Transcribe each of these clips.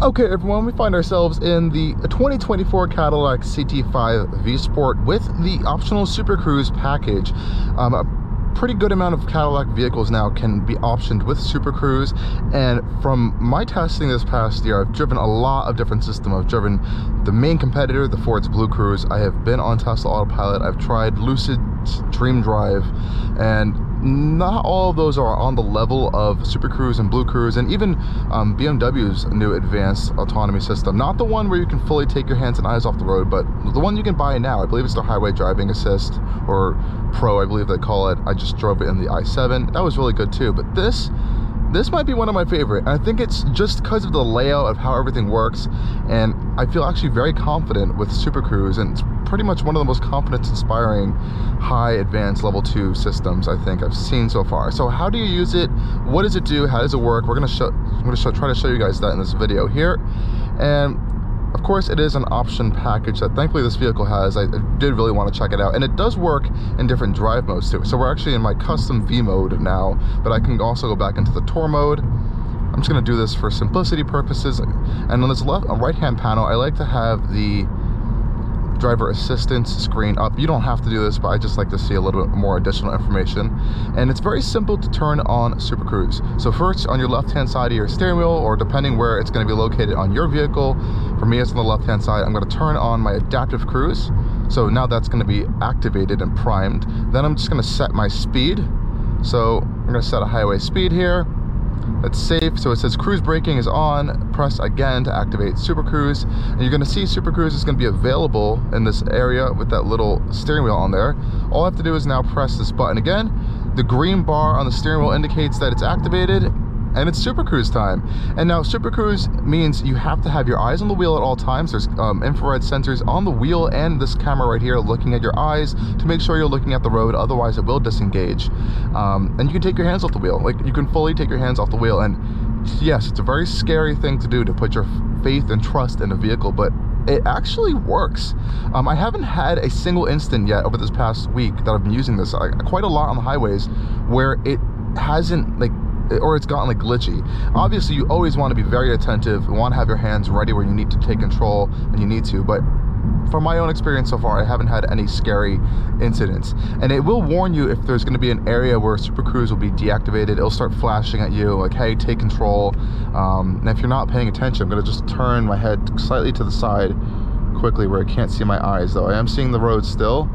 Okay everyone, we find ourselves in the 2024 Cadillac CT5-V Sport with the optional Supercruise package. A pretty good amount of Cadillac vehicles now can be optioned with Supercruise, and from my testing this past year, I've driven a lot of different systems. I've driven the main competitor, the Ford's Blue Cruise. I have been on Tesla Autopilot. I've tried Lucid's Dream Drive, and not all of those are on the level of Supercruise and Blue Cruise, and even BMW's new advanced autonomy system. Not the one where you can fully take your hands and eyes off the road, but the one you can buy now. I believe it's the Highway Driving Assist, or Pro, I believe they call it. I just drove it in the i7. That was really good too, but this might be one of my favorite. And I think it's just because of the layout of how everything works, and I feel actually very confident with Supercruise, and it's pretty much one of the most confidence-inspiring high advanced level 2 systems I think I've seen so far. So how do you use it? What does it do? How does it work? I'm gonna try to show you guys that in this video here. And of course, it is an option package that thankfully this vehicle has. I did really want to check it out, and it does work in different drive modes too. So we're actually in my custom V mode now, but I can also go back into the Tour mode. I'm just going to do this for simplicity purposes. And on this right hand panel, I like to have the driver assistance screen up. You don't have to do this, but I just like to see a little bit more additional information. And it's very simple to turn on Supercruise. So first, on your left hand side of your steering wheel, or depending where it's going to be located on your vehicle, for me it's on the left hand side, I'm going to turn on my adaptive cruise. So now that's going to be activated and primed. Then I'm just going to set my speed. So I'm going to set a highway speed here. That's safe. So it says cruise braking is on. Press again to activate Supercruise, and you're going to see Supercruise is going to be available in this area with that little steering wheel on there. All I have to do is now press this button again. The green bar on the steering wheel indicates that it's activated, and it's Supercruise time. And now Supercruise means you have to have your eyes on the wheel at all times. There's infrared sensors on the wheel and this camera right here looking at your eyes to make sure you're looking at the road, otherwise it will disengage. And you can take your hands off the wheel. Like, you can fully take your hands off the wheel, and yes, it's a very scary thing to do, to put your faith and trust in a vehicle, but it actually works. I haven't had a single instant yet over this past week that I've been using this quite a lot on the highways where it hasn't or it's gotten glitchy. Obviously, you always want to be very attentive. You want to have your hands ready where you need to take control and you need to, but from my own experience so far, I haven't had any scary incidents. And it will warn you if there's going to be an area where Supercruise will be deactivated. It'll start flashing at you like, hey, take control. And if you're not paying attention, I'm going to just turn my head slightly to the side quickly where I can't see my eyes, though I am seeing the road still.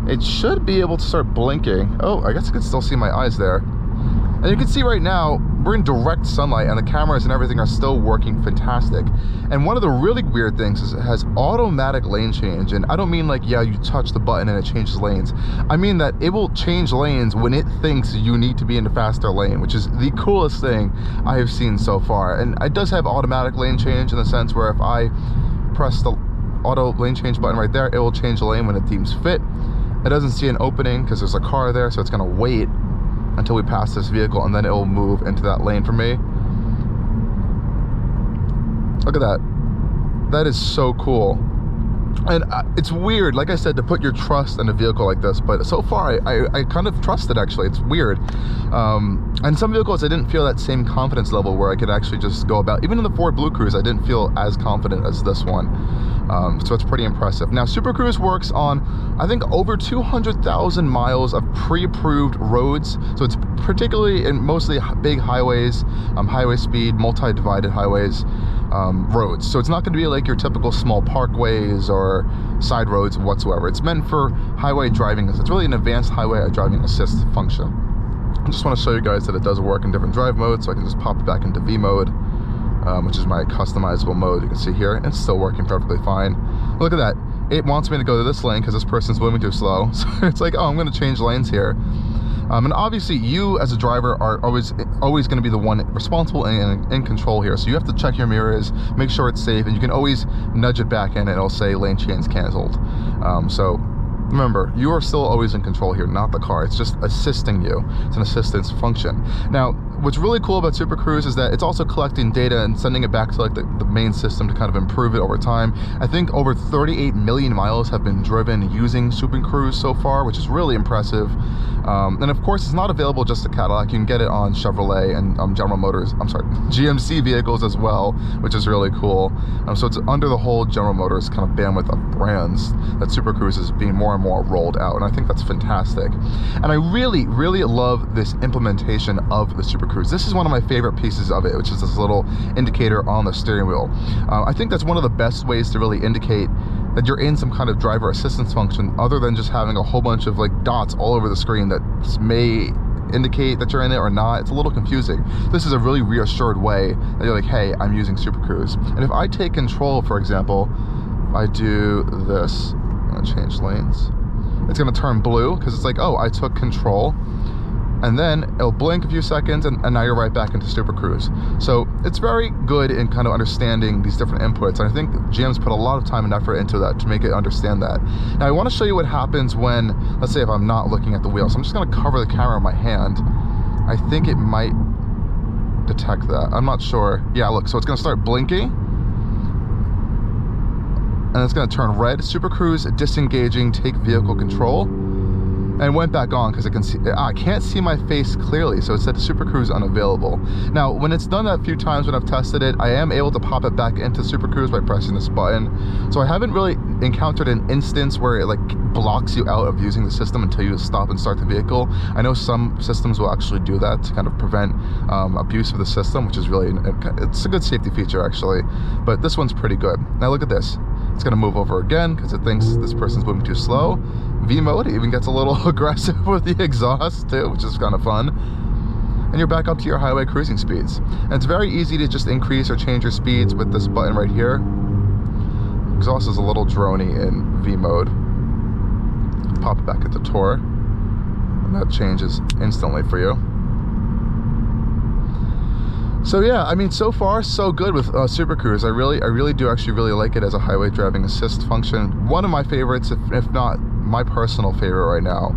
It should be able to start blinking. Oh, I guess I can still see my eyes there. And you can see right now, we're in direct sunlight and the cameras and everything are still working fantastic. And one of the really weird things is it has automatic lane change. And I don't mean like, yeah, you touch the button and it changes lanes. I mean that it will change lanes when it thinks you need to be in the faster lane, which is the coolest thing I have seen so far. And it does have automatic lane change in the sense where if I press the auto lane change button right there, it will change the lane when it deems fit. It doesn't see an opening because there's a car there, so it's going to wait until we pass this vehicle, and then it will move into that lane for me. Look at that. That is so cool. And it's weird, like I said, to put your trust in a vehicle like this, but so far I kind of trust it, actually. It's weird. And some vehicles I didn't feel that same confidence level where I could actually just go about. Even in the Ford Blue Cruise, I didn't feel as confident as this one. So it's pretty impressive. Now, Supercruise works on, I think, over 200,000 miles of pre-approved roads. So it's particularly in mostly big highways, highway speed, multi-divided highways, roads. So it's not going to be like your typical small parkways or side roads whatsoever. It's meant for highway driving. It's really an advanced highway driving assist function. I just want to show you guys that it does work in different drive modes, so I can just pop it back into V mode, which is my customizable mode. You can see here, it's still working perfectly fine. Look at that. It wants me to go to this lane because this person's moving too slow. So it's like, oh, I'm going to change lanes here. And obviously you as a driver are always going to be the one responsible and in control here. So you have to check your mirrors, make sure it's safe, and you can always nudge it back in and it'll say lane change canceled. So remember, you are still always in control here, not the car. It's just assisting you. It's an assistance function. Now, what's really cool about Supercruise is that it's also collecting data and sending it back to like the main system to kind of improve it over time. I think over 38 million miles have been driven using Supercruise so far, which is really impressive. And of course, it's not available just to Cadillac. You can get it on Chevrolet and GMC vehicles as well, which is really cool. So it's under the whole General Motors kind of bandwidth of brands that Supercruise is being more and more rolled out, and I think that's fantastic. And I really, really love this implementation of the Supercruise. This is one of my favorite pieces of it, which is this little indicator on the steering wheel. I think that's one of the best ways to really indicate that you're in some kind of driver assistance function, other than just having a whole bunch of like dots all over the screen that may indicate that you're in it or not. It's a little confusing. This is a really reassured way that you're like, hey, I'm using Supercruise. And if I take control, for example, I do this, I'm gonna change lanes, it's gonna turn blue because it's like, oh, I took control. And then it'll blink a few seconds and now you're right back into Supercruise. So it's very good in kind of understanding these different inputs. And I think GM's put a lot of time and effort into that to make it understand that. Now I want to show you what happens when, let's say if I'm not looking at the wheel. So I'm just going to cover the camera in my hand. I think it might detect that. I'm not sure. Yeah, look, so it's going to start blinking. And it's going to turn red. Supercruise disengaging, take vehicle control. And went back on because I can't see my face clearly, so it said Supercruise unavailable. Now, when it's done that a few times when I've tested it, I am able to pop it back into Supercruise by pressing this button. So I haven't really encountered an instance where it like blocks you out of using the system until you stop and start the vehicle. I know some systems will actually do that to kind of prevent abuse of the system, which is really, it's a good safety feature actually, but this one's pretty good. Now look at this. It's gonna move over again because it thinks this person's moving too slow. V mode, it even gets a little aggressive with the exhaust too, which is kind of fun. And you're back up to your highway cruising speeds. And it's very easy to just increase or change your speeds with this button right here. Exhaust is a little drony in V mode. Pop it back into Tour, and that changes instantly for you. So yeah, I mean, so far so good with Supercruise. I really do actually really like it as a highway driving assist function. One of my favorites, if not my personal favorite right now.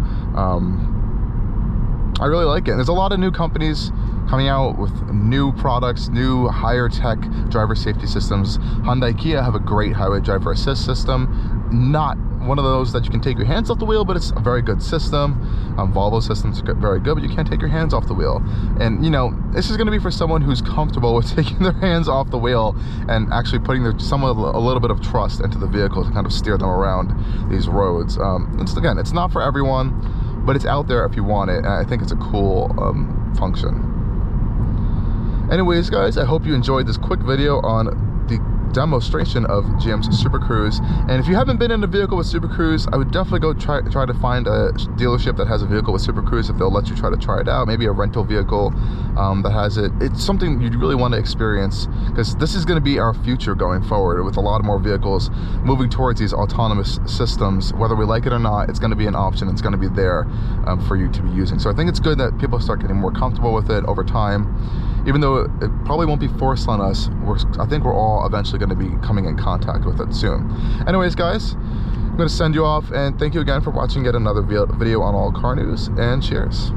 I really like it. And there's a lot of new companies coming out with new products, new higher tech driver safety systems. Hyundai, Kia have a great highway driver assist system. Not one of those that you can take your hands off the wheel, but it's a very good system. Volvo systems are very good, but you can't take your hands off the wheel. And you know, this is going to be for someone who's comfortable with taking their hands off the wheel and actually putting a little bit of trust into the vehicle to kind of steer them around these roads. Again, it's not for everyone, but it's out there if you want it, and I think it's a cool function. Anyways, guys, I hope you enjoyed this quick video on the demonstration of GM's Supercruise. And if you haven't been in a vehicle with Supercruise, I would definitely go try to find a dealership that has a vehicle with Supercruise, if they'll let you try it out. Maybe a rental vehicle that has it. It's something you'd really want to experience, because this is going to be our future going forward, with a lot more vehicles moving towards these autonomous systems. Whether we like it or not, it's going to be an option. It's going to be there for you to be using. So I think it's good that people start getting more comfortable with it over time. Even though it probably won't be forced on us, I think we're all eventually going to be coming in contact with it soon. Anyways, guys, I'm going to send you off, and thank you again for watching yet another video on Allcarnews, and cheers.